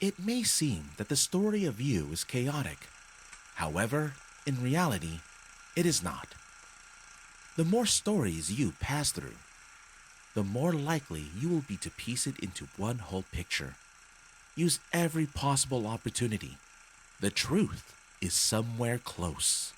It may seem that the story of you is chaotic. However, in reality, it is not. The more stories you pass through, the more likely you will be to piece it into one whole picture. Use every possible opportunity. The truth is somewhere close.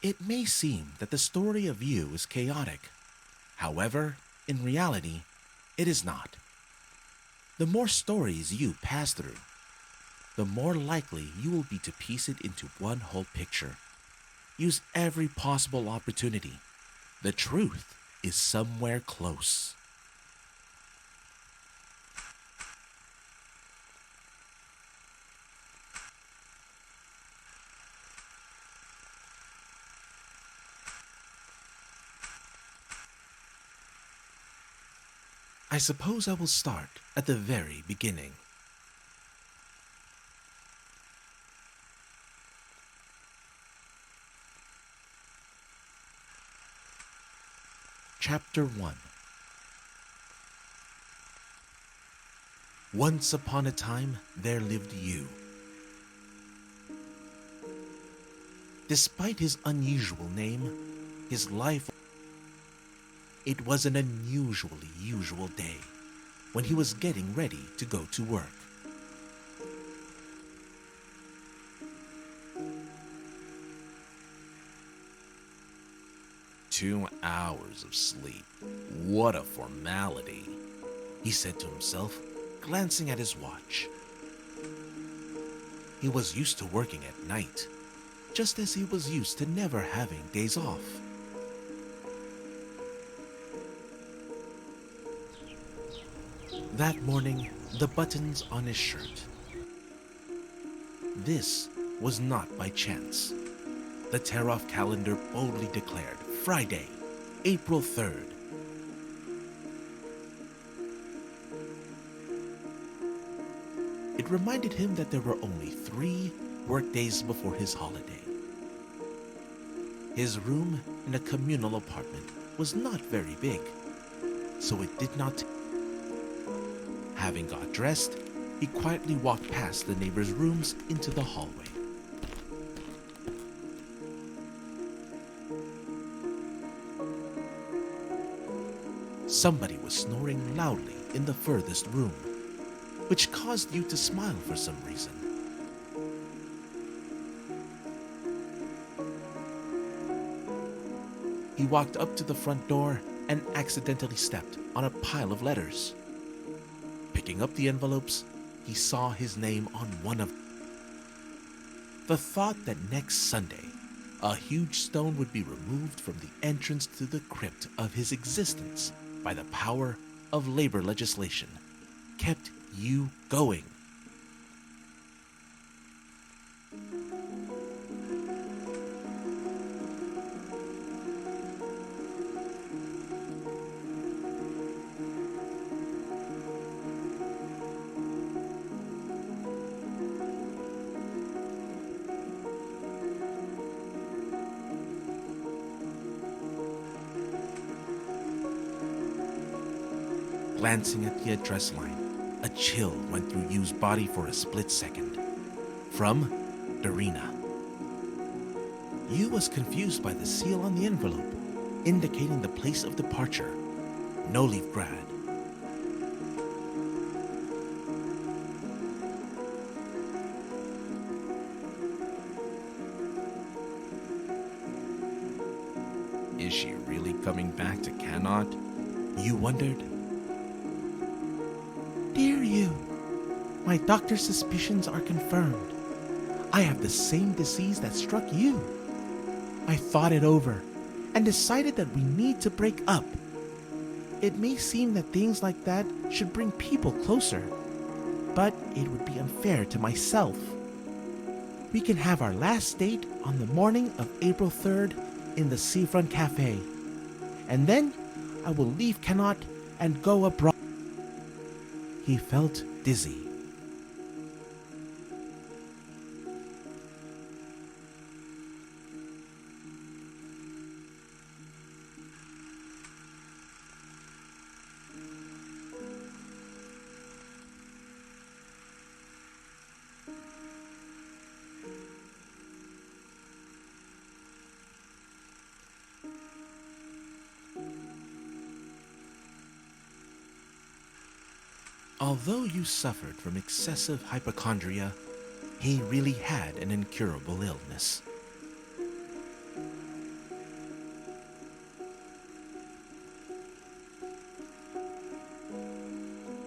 It may seem that the story of you is chaotic. However, in reality, it is not. The more stories you pass through, the more likely you will be to piece it into one whole picture. Use every possible opportunity. The truth is somewhere close. I suppose I will start at the very beginning. Chapter 1. Once upon a time, there lived you. Despite his unusual name, his life, it was an unusually usual day when he was getting ready to go to work. "2 hours of sleep. What a formality," he said to himself, glancing at his watch. He was used to working at night, just as he was used to never having days off. That morning, the buttons on his shirt. This was not by chance. The tear-off calendar boldly declared Friday, April 3rd. It reminded him that there were only 3 work days before his holiday. His room in a communal apartment was not very big, so it did not. Having got dressed, he quietly walked past the neighbors' rooms into the hallway. Somebody was snoring loudly in the furthest room, which caused you to smile for some reason. He walked up to the front door and accidentally stepped on a pile of letters. Picking up the envelopes, he saw his name on one of them. The thought that next Sunday, a huge stone would be removed from the entrance to the crypt of his existence by the power of labor legislation kept you going. Glancing at the address line, a chill went through Yu's body for a split second. From Darina. Yu was confused by the seal on the envelope, indicating the place of departure, No Leave Grad. Is she really coming back to Cannot? Yu wondered. Dear Yu, my doctor's suspicions are confirmed. I have the same disease that struck you. I thought it over and decided that we need to break up. It may seem that things like that should bring people closer, but it would be unfair to myself. We can have our last date on the morning of April 3rd in the Seafront Cafe, and then I will leave Cannot and go abroad. He felt dizzy. Although you suffered from excessive hypochondria, he really had an incurable illness.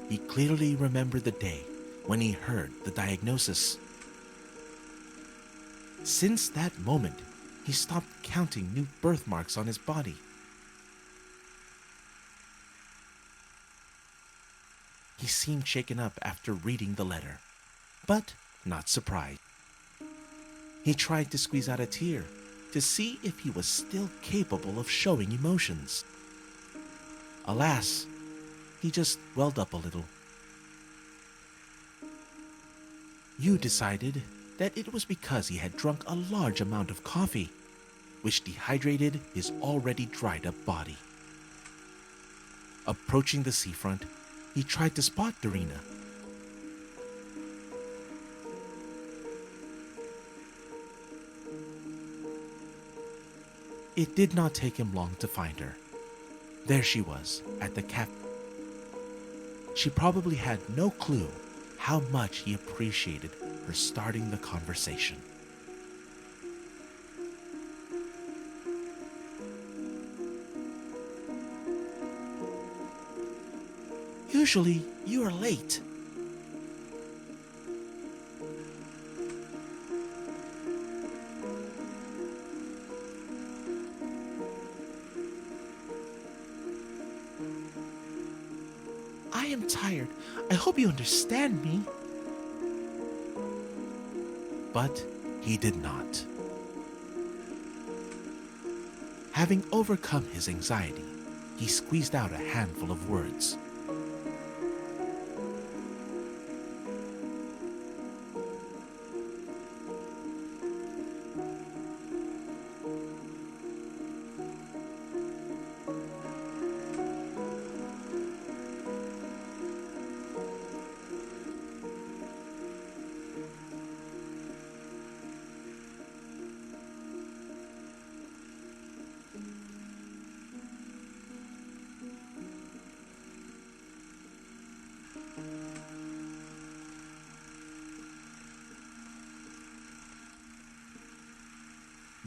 He clearly remembered the day when he heard the diagnosis. Since that moment, he stopped counting new birthmarks on his body. He seemed shaken up after reading the letter, but not surprised. He tried to squeeze out a tear to see if he was still capable of showing emotions. Alas, he just welled up a little. You decided that it was because he had drunk a large amount of coffee, which dehydrated his already dried up body. Approaching the seafront, he tried to spot Darina. It did not take him long to find her. There she was, at the cafe. She probably had no clue how much he appreciated her starting the conversation. Usually, you are late. I am tired. I hope you understand me. But he did not. Having overcome his anxiety, he squeezed out a handful of words.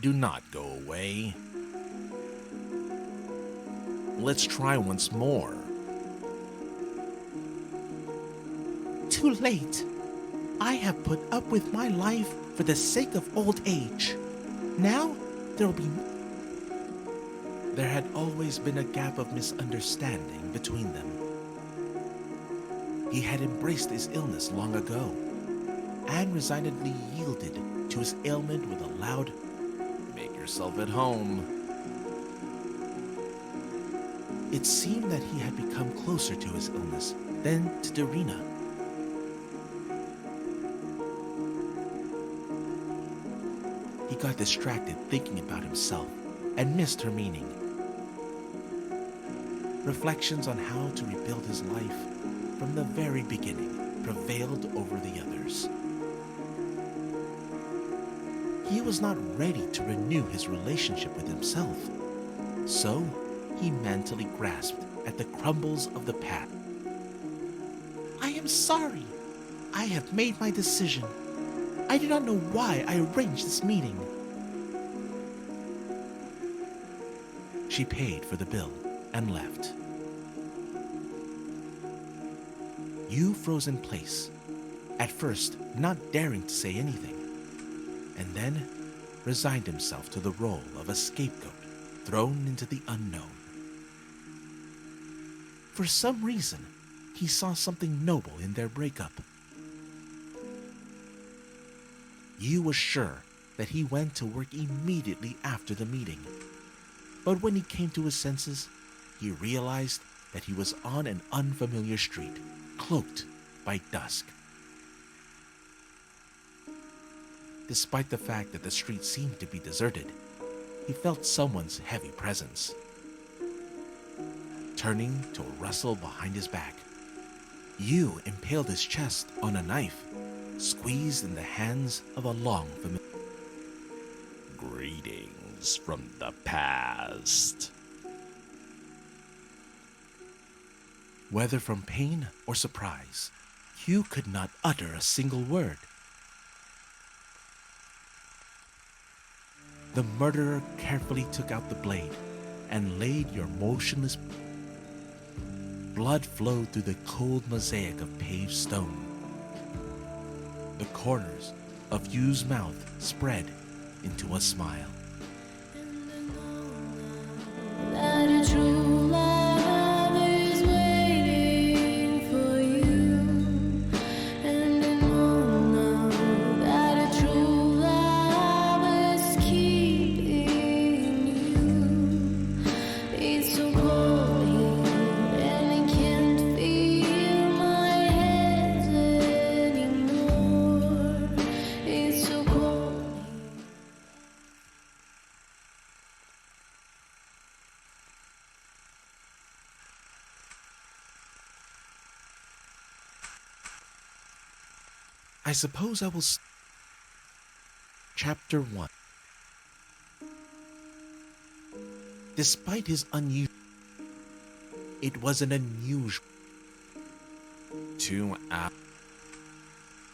Do not go away. Let's try once more. Too late. I have put up with my life for the sake of old age. Now there will be... There had always been a gap of misunderstanding between them. He had embraced his illness long ago and resignedly yielded to his ailment with a loud, "Make yourself at home." It seemed that he had become closer to his illness than to Darina. He got distracted thinking about himself and missed her meaning. Reflections on how to rebuild his life from the very beginning prevailed over the others. He was not ready to renew his relationship with himself, so he mentally grasped at the crumbles of the past. I am sorry. I have made my decision. I do not know why I arranged this meeting. She paid for the bill and left. You froze in place, at first not daring to say anything, and then resigned himself to the role of a scapegoat thrown into the unknown. For some reason, he saw something noble in their breakup, Yu was sure that he went to work immediately after the meeting. But when he came to his senses, he realized that he was on an unfamiliar street, cloaked by dusk. Despite the fact that the street seemed to be deserted, he felt someone's heavy presence. Turning to a rustle behind his back, Yu impaled his chest on a knife, squeezed in the hands of a long familiar. Greetings from the past. Whether from pain or surprise, Yu could not utter a single word. The murderer carefully took out the blade and laid your motionless. Blood flowed through the cold mosaic of paved stone. The corners of Yu's mouth spread into a smile. That a true love is waiting for you, and I know now that a true love is keeping you. It's so cold here, and I can't feel my hands anymore. It's so cold. I suppose I will. Chapter 1. Despite his unusual, it was an unusual 2 hours.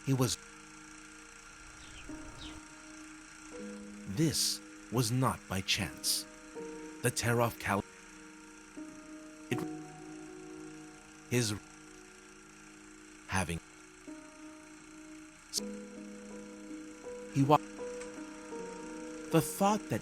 He was. This was not by chance. The terror of Cal. His having. He walked. The thought that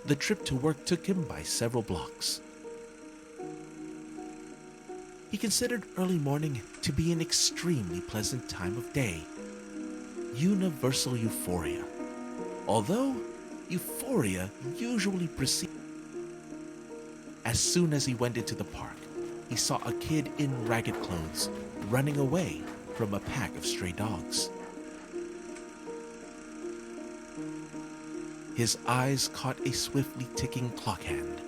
the trip to work took him by several blocks. He considered early morning to be an extremely pleasant time of day. Universal euphoria. Although euphoria usually precedes. As soon as he went into the park, he saw a kid in ragged clothes running away from a pack of stray dogs. His eyes caught a swiftly ticking clock hand.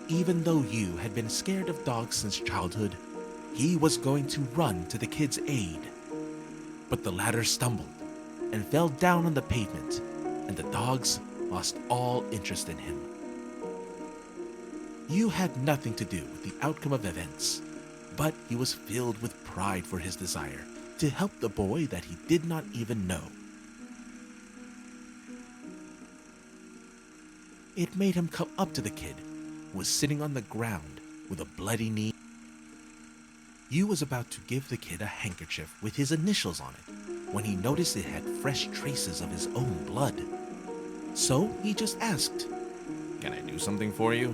Even though Yu had been scared of dogs since childhood, he was going to run to the kid's aid. But the latter stumbled and fell down on the pavement, and the dogs lost all interest in him. Yu had nothing to do with the outcome of events, but he was filled with pride for his desire to help the boy that he did not even know. It made him come up to the kid, who was sitting on the ground with a bloody knee. Yu was about to give the kid a handkerchief with his initials on it when he noticed it had fresh traces of his own blood. So he just asked, Can I do something for you?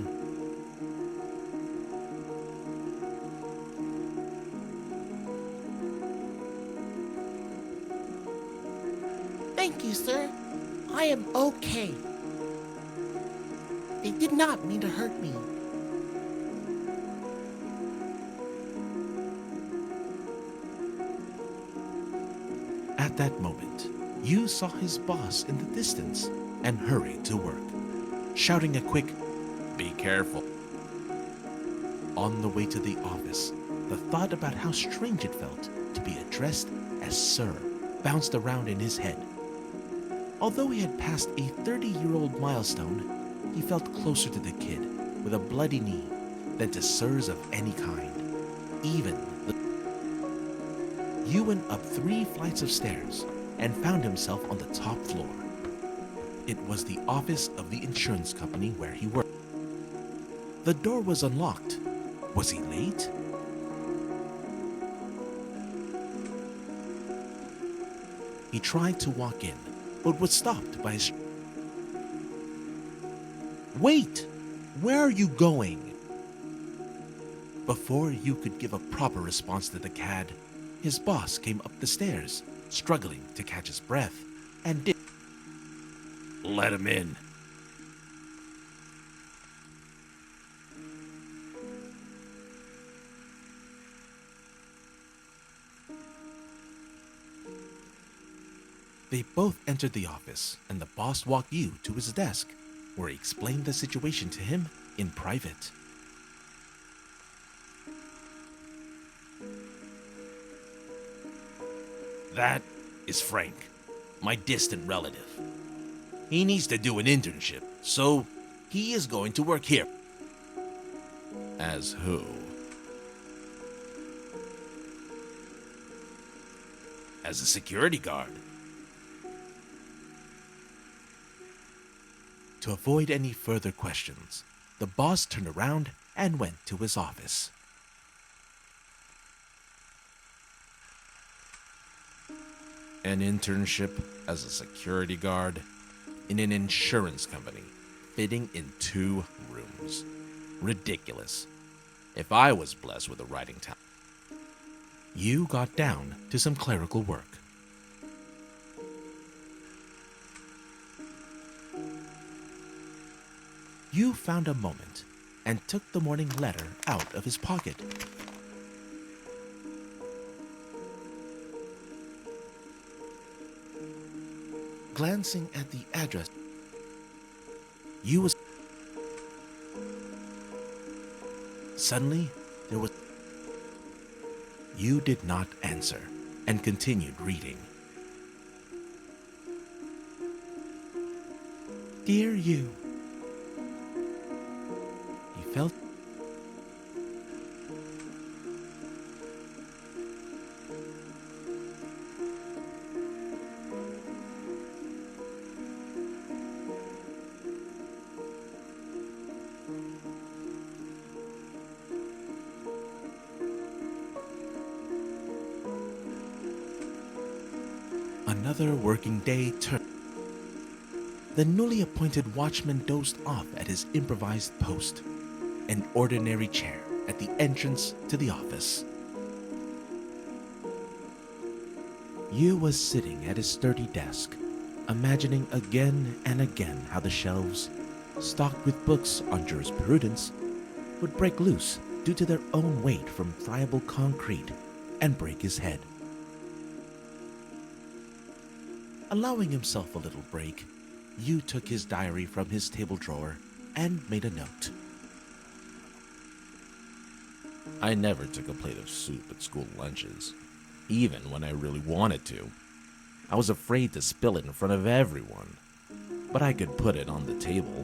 Thank you, sir. I am okay. They did not mean to hurt me. At that moment, Yu saw his boss in the distance and hurried to work, shouting a quick, Be careful. On the way to the office, the thought about how strange it felt to be addressed as Sir bounced around in his head. Although he had passed a 30-year-old milestone, he felt closer to the kid with a bloody knee than to sirs of any kind. Even the. Yu went up 3 flights of stairs and found himself on the top floor. It was the office of the insurance company where he worked. The door was unlocked. Was he late? He tried to walk in, but was stopped by his... Wait! Where are you going? Before you could give a proper response to the cad, his boss came up the stairs, struggling to catch his breath, and did... Let him in. They both entered the office, and the boss walked you to his desk, where he explained the situation to him in private. That is Frank, my distant relative. He needs to do an internship, so he is going to work here. As who? As a security guard. To avoid any further questions, the boss turned around and went to his office. An internship as a security guard in an insurance company, fitting in 2 rooms. Ridiculous. If I was blessed with a writing talent. You got down to some clerical work. You found a moment and took the morning letter out of his pocket. Glancing at the address, you was... Suddenly, there was... You did not answer and continued reading. Dear you. He felt... Another working day turned. The newly appointed watchman dozed off at his improvised post, an ordinary chair at the entrance to the office. Yu was sitting at his sturdy desk, imagining again and again how the shelves, stocked with books on jurisprudence, would break loose due to their own weight from friable concrete and break his head. Allowing himself a little break, Yu took his diary from his table drawer and made a note. I never took a plate of soup at school lunches, even when I really wanted to. I was afraid to spill it in front of everyone, but I could put it on the table,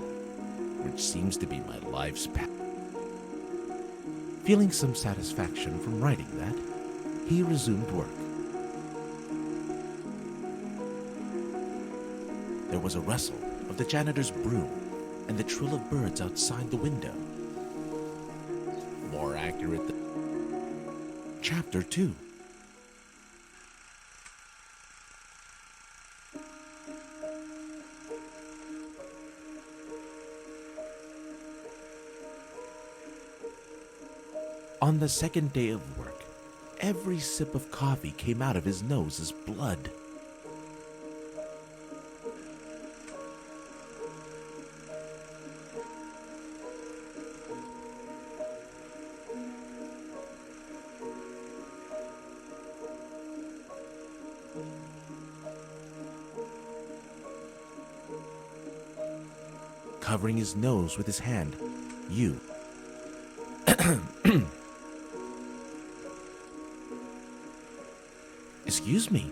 which seems to be my life's path. Feeling some satisfaction from writing that, he resumed work. There was a rustle of the janitor's broom and the trill of birds outside the window. More accurate than... Chapter 2. On the second day of work, every sip of coffee came out of his nose as blood. Covering his nose with his hand, Yu. Excuse me.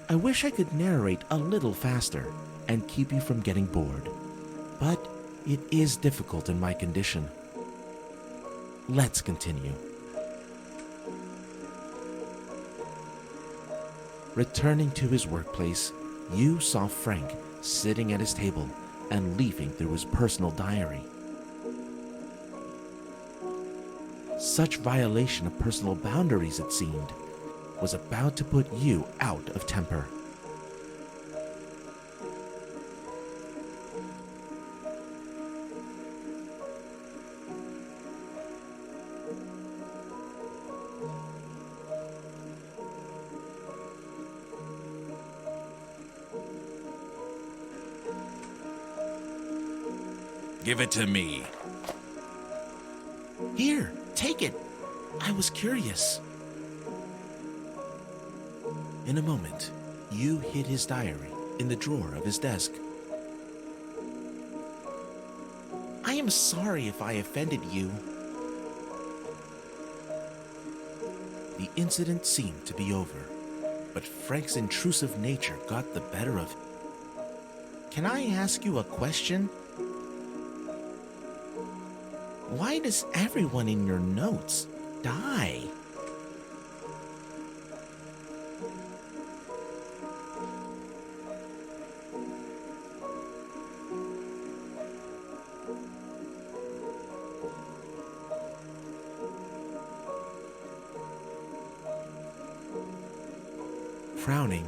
I wish I could narrate a little faster and keep you from getting bored, but it is difficult in my condition. Let's continue. Returning to his workplace, Yu saw Frank sitting at his table and leafing through his personal diary. Such violation of personal boundaries, it seemed, was about to put you out of temper. Give it to me. Here, take it. I was curious. In a moment, you hid his diary in the drawer of his desk. I am sorry if I offended you. The incident seemed to be over, but Frank's intrusive nature got the better of him. Can I ask you a question? Why does everyone in your notes die? Frowning,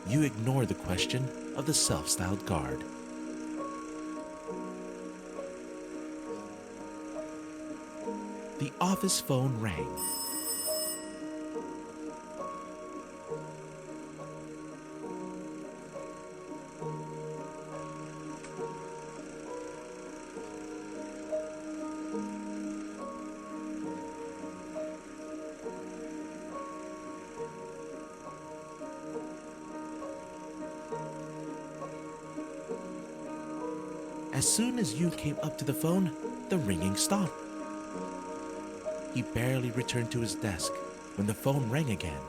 you ignore the question of the self-styled guard. The office phone rang. As soon as you came up to the phone, the ringing stopped. He barely returned to his desk when the phone rang again.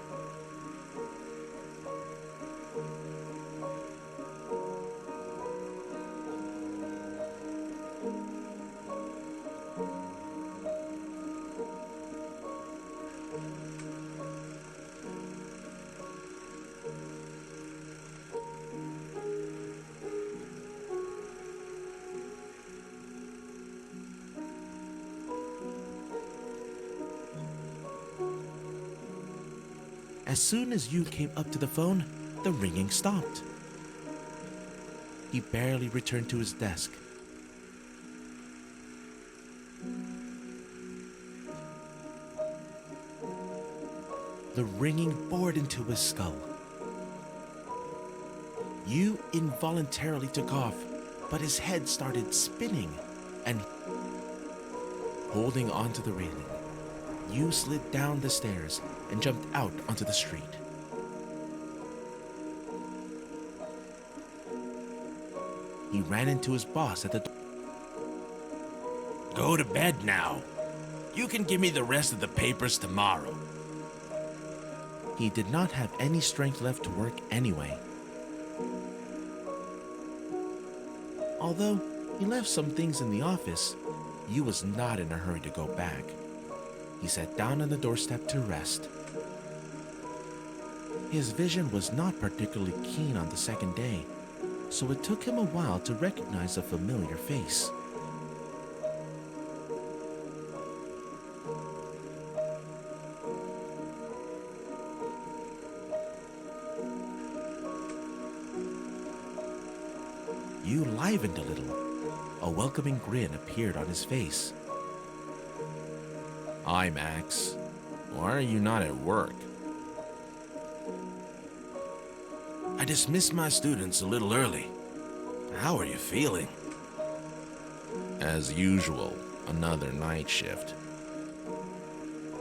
As soon as you came up to the phone, the ringing stopped. He barely returned to his desk. The ringing bored into his skull. You involuntarily took off, but his head started spinning, and holding onto the railing, you slid down the stairs and jumped out onto the street. He ran into his boss at the door. Go to bed now. You can give me the rest of the papers tomorrow. He did not have any strength left to work anyway. Although he left some things in the office, you was not in a hurry to go back. He sat down on the doorstep to rest. His vision was not particularly keen on the second day, so it took him a while to recognize a familiar face. You livened a little. A welcoming grin appeared on his face. Hi, Max. Why are you not at work? I dismissed my students a little early. How are you feeling? As usual, another night shift.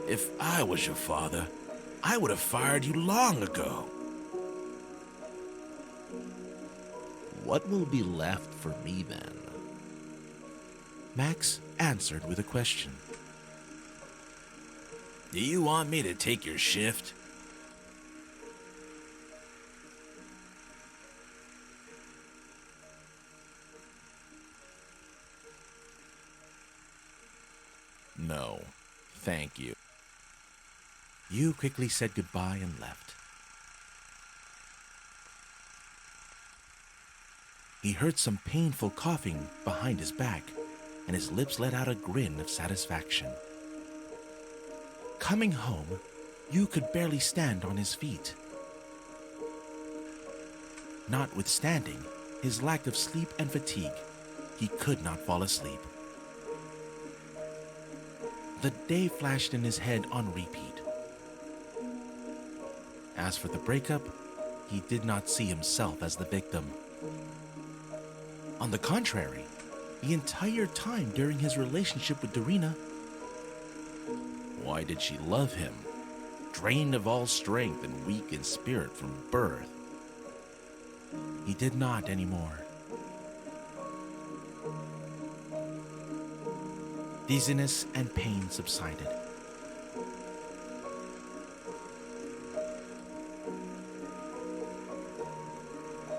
If I was your father, I would have fired you long ago. What will be left for me then? Max answered with a question. Do you want me to take your shift? No, thank you. You quickly said goodbye and left. He heard some painful coughing behind his back, and his lips let out a grin of satisfaction. Coming home, Yu could barely stand on his feet. Notwithstanding his lack of sleep and fatigue, he could not fall asleep. The day flashed in his head on repeat. As for the breakup, he did not see himself as the victim. On the contrary, the entire time during his relationship with Dorina, why did she love him? Drained of all strength and weak in spirit from birth. He did not anymore. Dizziness and pain subsided.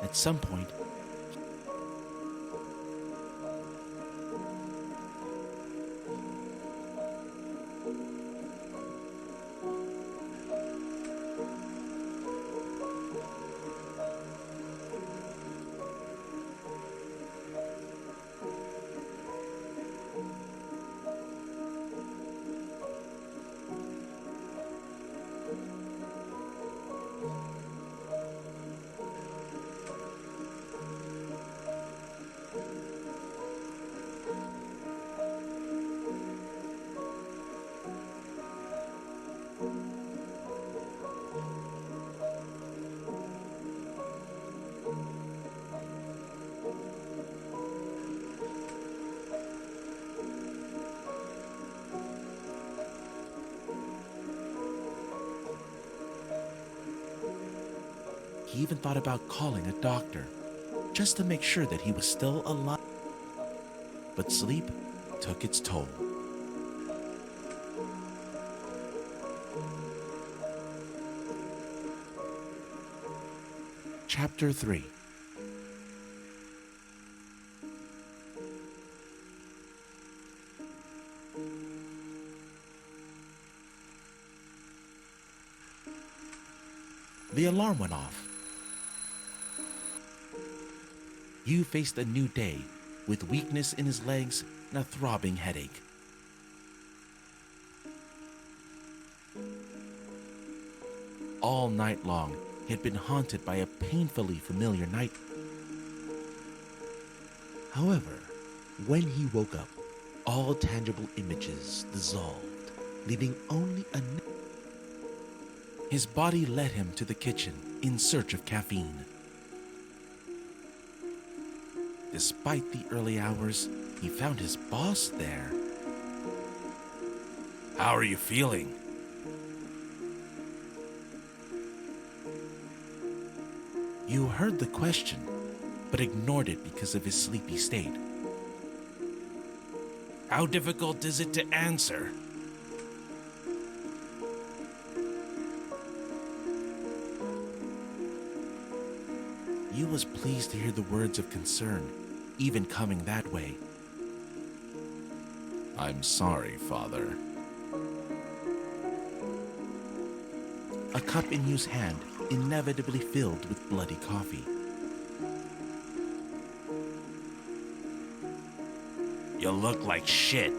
At some point, he even thought about calling a doctor, just to make sure that he was still alive. But sleep took its toll. Chapter 3. The alarm went off. Yu faced a new day with weakness in his legs and a throbbing headache. All night long, he had been haunted by a painfully familiar night. However, when he woke up, all tangible images dissolved, leaving only a... His body led him to the kitchen in search of caffeine. Despite the early hours, he found his boss there. How are you feeling? Yu heard the question, but ignored it because of his sleepy state. How difficult is it to answer? Yu was pleased to hear the words of concern, even coming that way. I'm sorry, Father. A cup in Yu's hand inevitably filled with bloody coffee. You look like shit.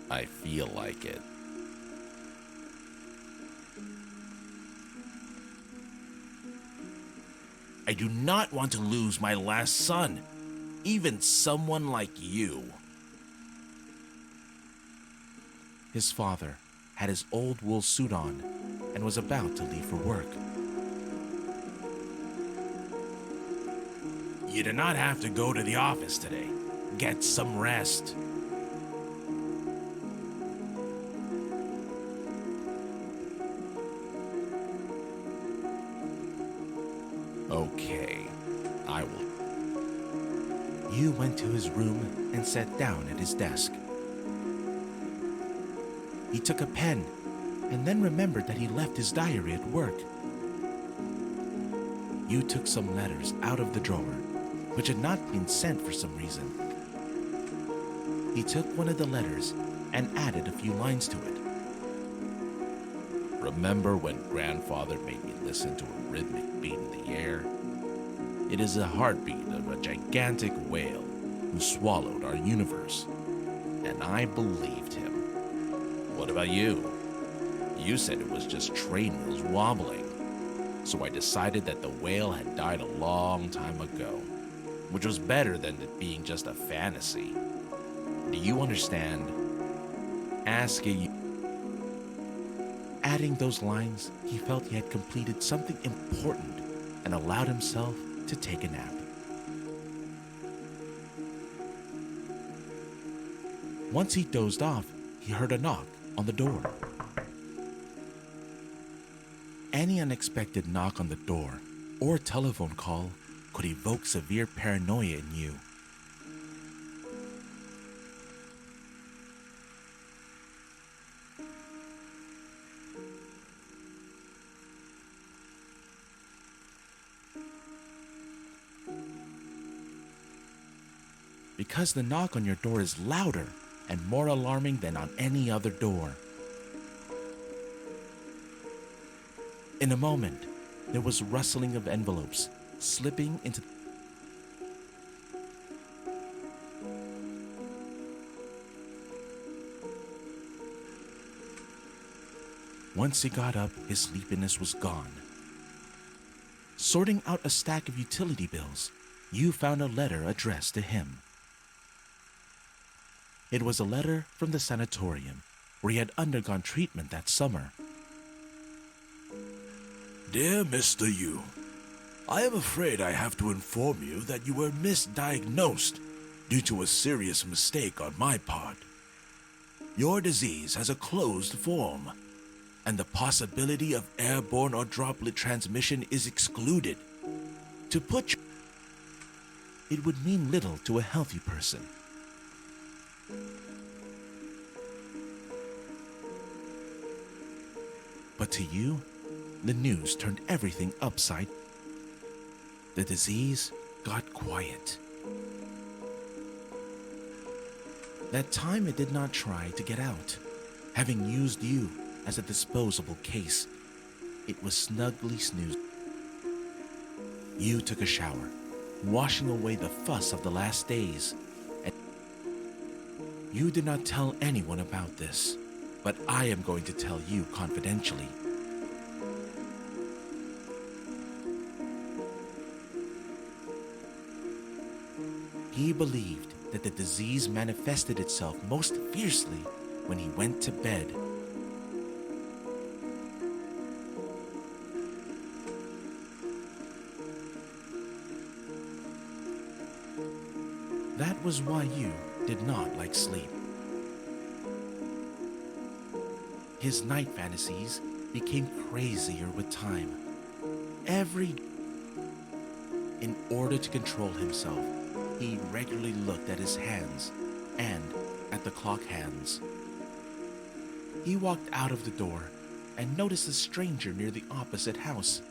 I feel like it. I do not want to lose my last son, even someone like you. His father had his old wool suit on and was about to leave for work. You do not have to go to the office today. Get some rest. Okay, I will. Yu went to his room and sat down at his desk. He took a pen and then remembered that he left his diary at work. Yu took some letters out of the drawer, which had not been sent for some reason. He took one of the letters and added a few lines to it. Remember when grandfather made me listen to a rhythmic beat in the air? It is the heartbeat of a gigantic whale who swallowed our universe. And I believed him. What about you? You said it was just train wheels wobbling. So I decided that the whale had died a long time ago, which was better than it being just a fantasy. Do you understand? Asking you. Adding those lines, he felt he had completed something important and allowed himself to take a nap. Once he dozed off, he heard a knock on the door. Any unexpected knock on the door or telephone call could evoke severe paranoia in you. Because the knock on your door is louder and more alarming than on any other door. In a moment, there was rustling of envelopes slipping into. Once he got up, his sleepiness was gone. Sorting out a stack of utility bills, you found a letter addressed to him. It was a letter from the sanatorium where he had undergone treatment that summer. Dear Mr. Yu, I am afraid I have to inform you that you were misdiagnosed due to a serious mistake on my part. Your disease has a closed form, and the possibility of airborne or droplet transmission is excluded. To put you, it would mean little to a healthy person. But to you, the news turned everything upside. The disease got quiet. That time it did not try to get out, having used you as a disposable case. It was snugly snoozed. You took a shower, washing away the fuss of the last days. And you did not tell anyone about this, but I am going to tell you confidentially. He believed that the disease manifested itself most fiercely when he went to bed. That was why you did not like sleep. His night fantasies became crazier with time. In order to control himself, he regularly looked at his hands and at the clock hands. He walked out of the door and noticed a stranger near the opposite house.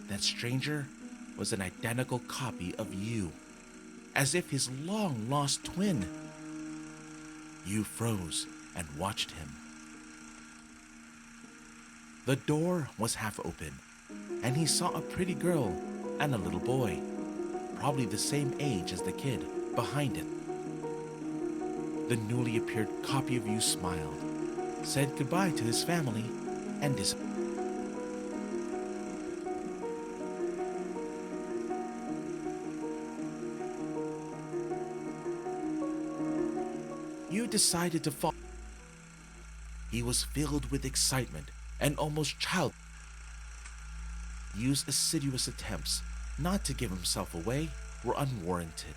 That stranger was an identical copy of you, as if his long-lost twin. You froze and watched him. The door was half open, and he saw a pretty girl and a little boy, probably the same age as the kid, behind it. The newly appeared copy of you smiled, said goodbye to his family, and disappeared. You decided to follow. He was filled with excitement and almost child. Yu's assiduous attempts not to give himself away were unwarranted.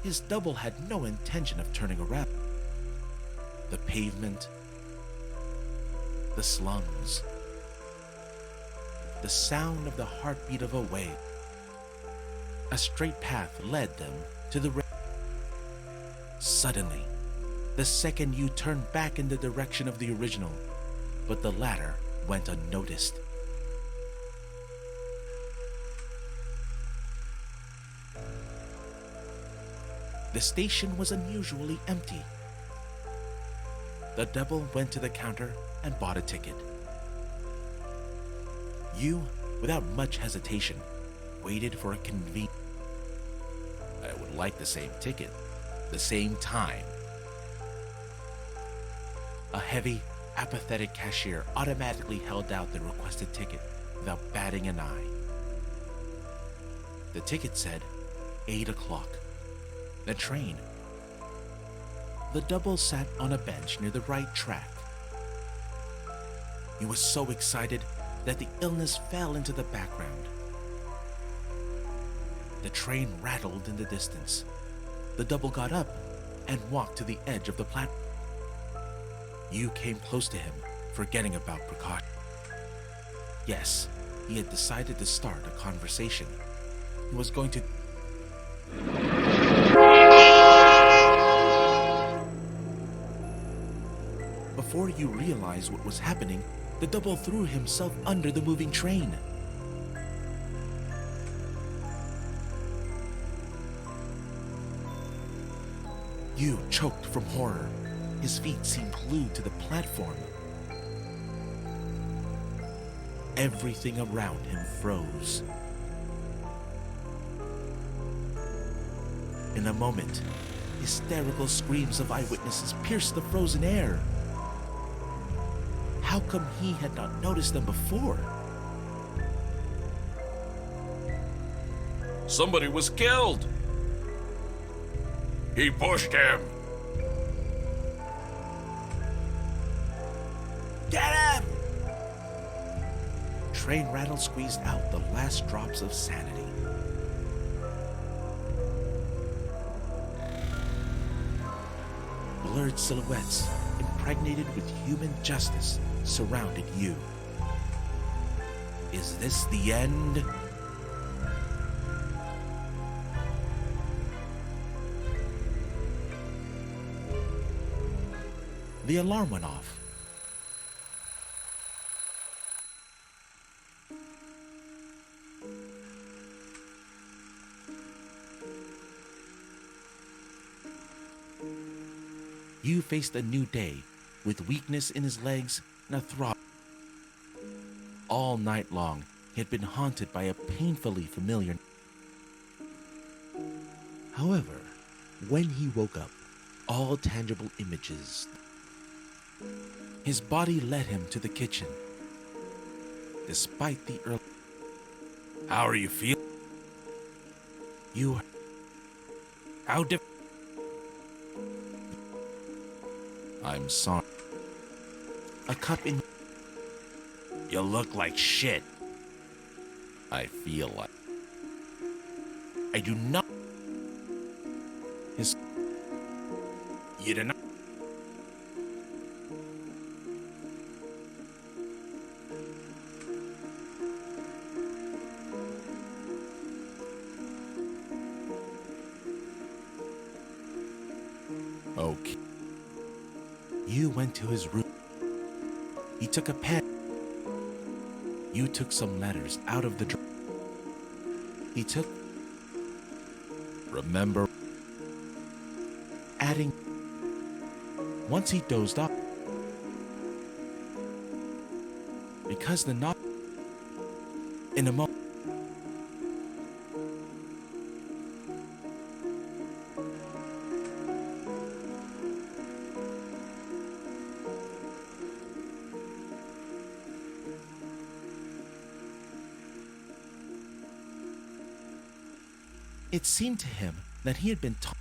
His double had no intention of turning around. The pavement, the slums, the sound of the heartbeat of a wave. A straight path led them to the Suddenly, the second you turned back in the direction of the original, but the latter went unnoticed. The station was unusually empty. The double went to the counter and bought a ticket. You, without much hesitation, waited for a convenient. I would like the same ticket, the same time. A heavy, apathetic cashier automatically held out the requested ticket without batting an eye. The ticket said 8 o'clock. The train. The double sat on a bench near the right track. He was so excited that the illness fell into the background. The train rattled in the distance. The double got up and walked to the edge of the platform. You came close to him, forgetting about precaution. Yes, he had decided to start a conversation. He was going to... Before you realized what was happening, the double threw himself under the moving train. You choked from horror. His feet seemed glued to the platform. Everything around him froze. In a moment, hysterical screams of eyewitnesses pierced the frozen air. How come he had not noticed them before? Somebody was killed. He pushed him. Get him! Train rattle squeezed out the last drops of sanity. Blurred silhouettes, impregnated with human justice, surrounded you. Is this the end? The alarm went off. You faced a new day with weakness in his legs and a throb. All night long, he had been haunted by a painfully familiar. However, when he woke up, all tangible images. His body led him to the kitchen. Despite the early... How are you feeling? You... How did... I'm sorry. A cup in... You look like shit. I feel like... I do not... His... You do not. Okay. You went to his room. He took a pen. You took some letters out of the drawer. He took... Remember... Adding... Once he dozed off. Because the knock... In a moment... It seemed to him that he had been taught.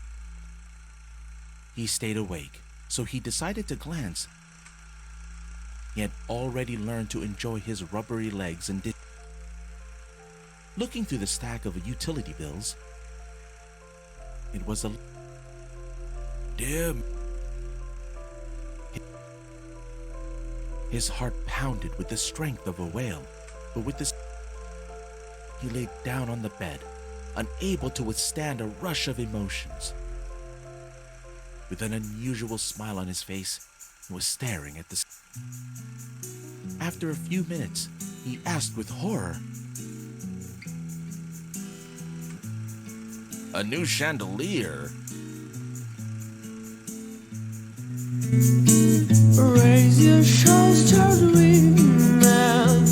He stayed awake, so he decided to glance. He had already learned to enjoy his rubbery legs and did. Looking through the stack of utility bills, it was a... Damn. His heart pounded with the strength of a whale, but with this... He laid down on the bed, unable to withstand a rush of emotions. With an unusual smile on his face, he was staring at the... After a few minutes, he asked with horror, A new chandelier? Your show's totally man.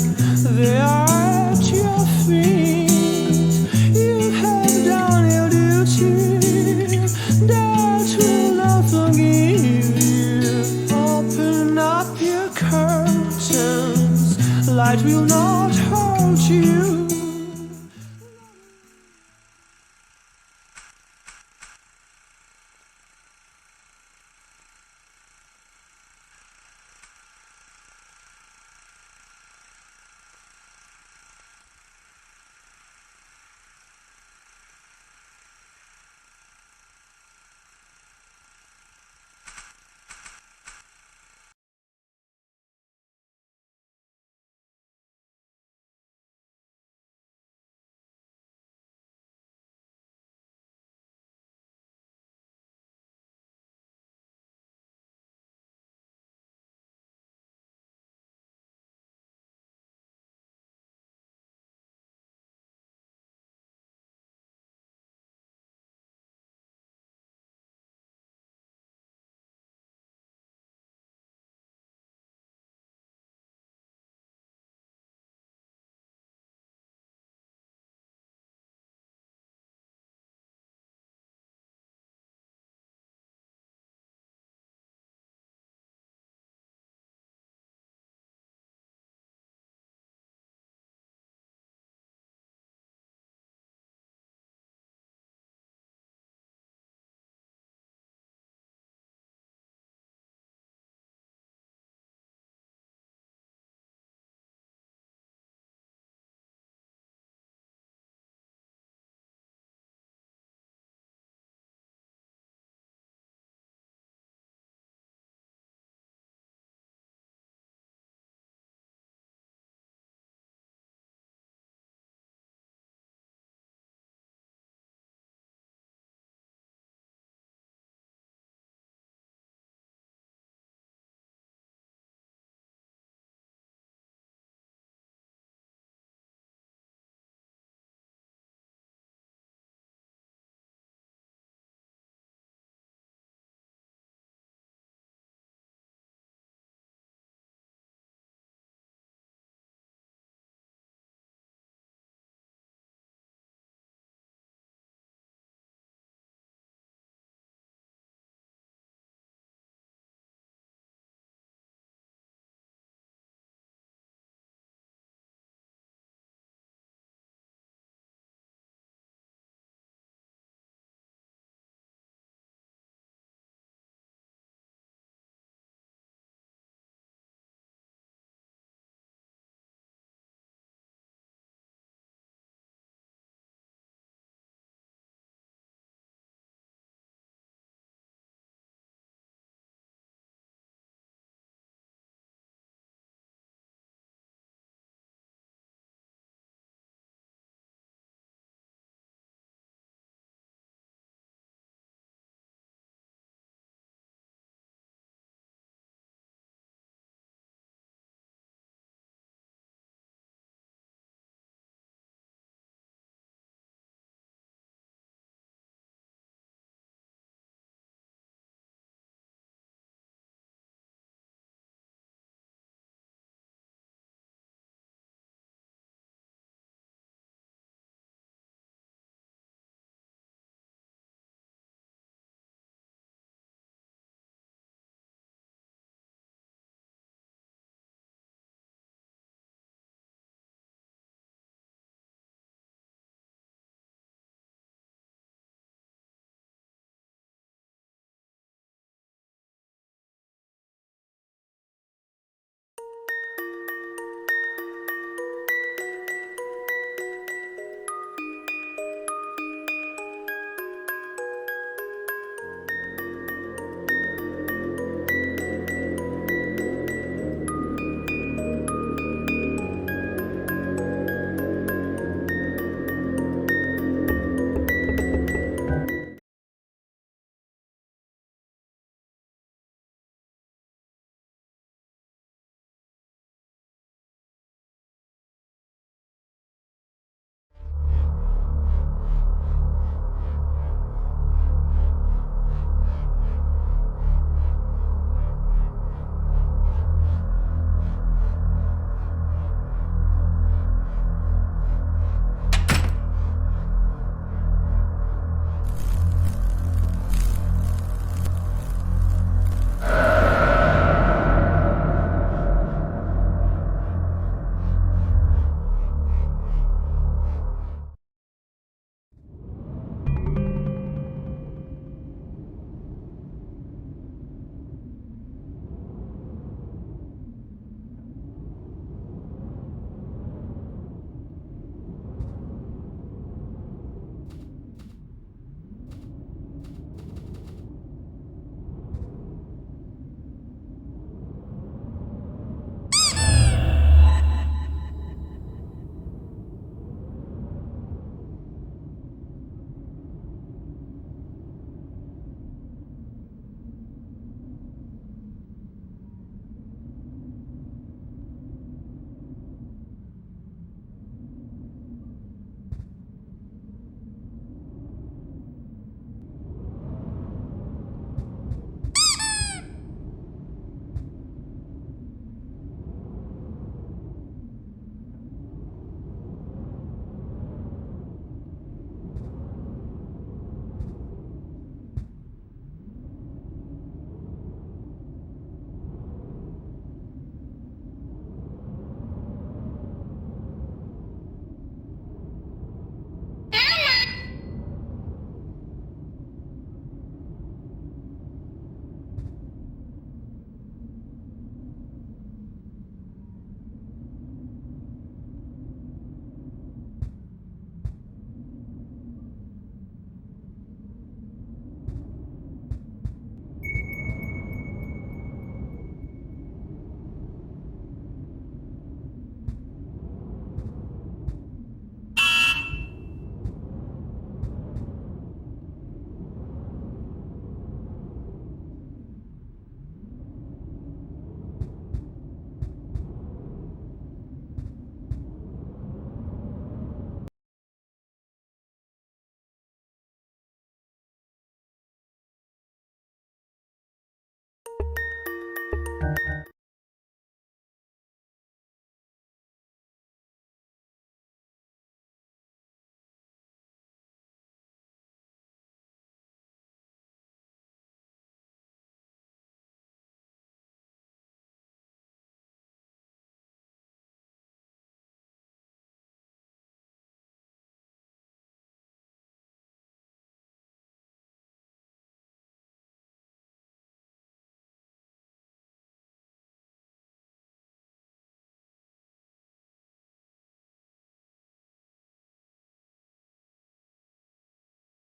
They are at your feet. You have done your duty. That will not forgive you. Open up your curtains. Light will not hold you.